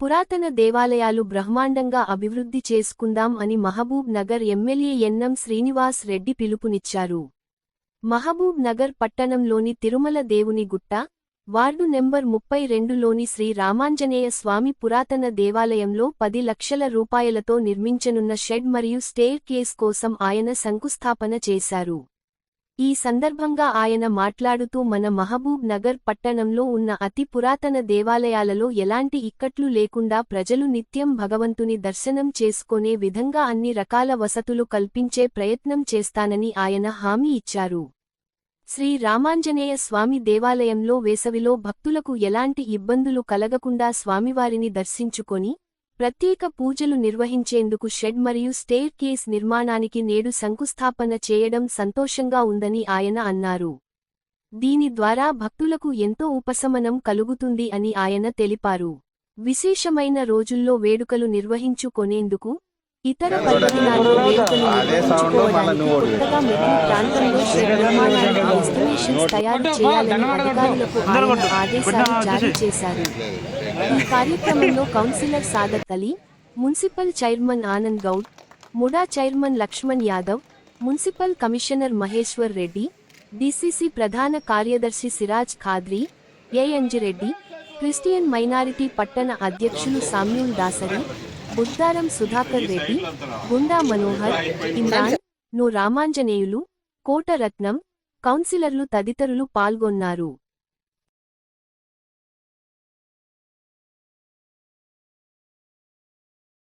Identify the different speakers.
Speaker 1: పురాతన దేవాలయాలు బ్రహ్మాండంగా అభివృద్ధి చేసుకుందాం అని మహబూబ్ నగర్ ఎమ్మెల్యే ఎన్నం శ్రీనివాస్ రెడ్డి పిలుపునిచ్చారు. మహబూబ్ నగర్ పట్టణంలోని తిరుమల దేవుని గుట్ట, వార్డు నెంబర్ 32లోని శ్రీ రామాంజనేయ స్వామి పురాతన దేవాలయంలో 10 లక్షల రూపాయలతో నిర్మించనున్న షెడ్ మరియు స్టేర్ కేస్ కోసం ఆయన శంకుస్థాపన చేశారు. ఈ సందర్భంగా ఆయన మాట్లాడుతూ మన మహబూబ్ నగర్ పట్టణంలో ఉన్న అతి పురాతన దేవాలయాలలో ఎలాంటి ఇక్కట్లు లేకుండా ప్రజలు నిత్యం భగవంతుని దర్శనం చేసుకొనే విధంగా అన్ని రకాల వసతులు కల్పించే ప్రయత్నం చేస్తానని ఆయన హామీ ఇచ్చారు. శ్రీ రామాంజనేయ స్వామి దేవాలయంలో వేసవిలో భక్తులకు ఎలాంటి ఇబ్బందులు కలగకుండా స్వామివారిని దర్శించుకొని ప్రత్యేక పూజలు నిర్వహించేందుకు షెడ్ మరియు స్టేర్ కేస్ నిర్మాణానికి నేడు శంకుస్థాపన చేయడం సంతోషంగా ఉందని ఆయన అన్నారు. దీని ద్వారా భక్తులకు ఎంతో ఉపశమనం కలుగుతుంది అని ఆయన తెలిపారు. విశేషమైన రోజుల్లో వేడుకలు నిర్వహించుకొనేందుకు, ఇతర పర్వదినాల్లో వేడుకలు నిర్వహించుకోవడానికి కొత్తగా మెట్రో ప్రాంతంలో షెడ్ నిర్మాణానికి ఎస్టిమేషన్స్ తయారు చేయాలని అధికారులకు ఆయన ఆదేశాలు జారీ చేశారు. ఈ కార్యక్రమంలో councillor Sadat Ali, municipal chairman Anand Goud, MUDA chairman Laxman Yadav, municipal commissioner Maheshwar Reddy, DCC ప్రధాన కార్యదర్శి సిరాజ్ ఖాద్రీ, ఏఎన్జిరెడ్డి, క్రిస్టియన్ మైనారిటీ పట్టణ అధ్యక్షులు సామ్యూల్ దాసరి, బుద్దారం సుధాకర్ రెడ్డి, గుండా మనోహర్, ఇమ్రాన్, ను రామాంజనేయులు, కోట రత్నం, కౌన్సిలర్లు తదితరులు పాల్గొన్నారు.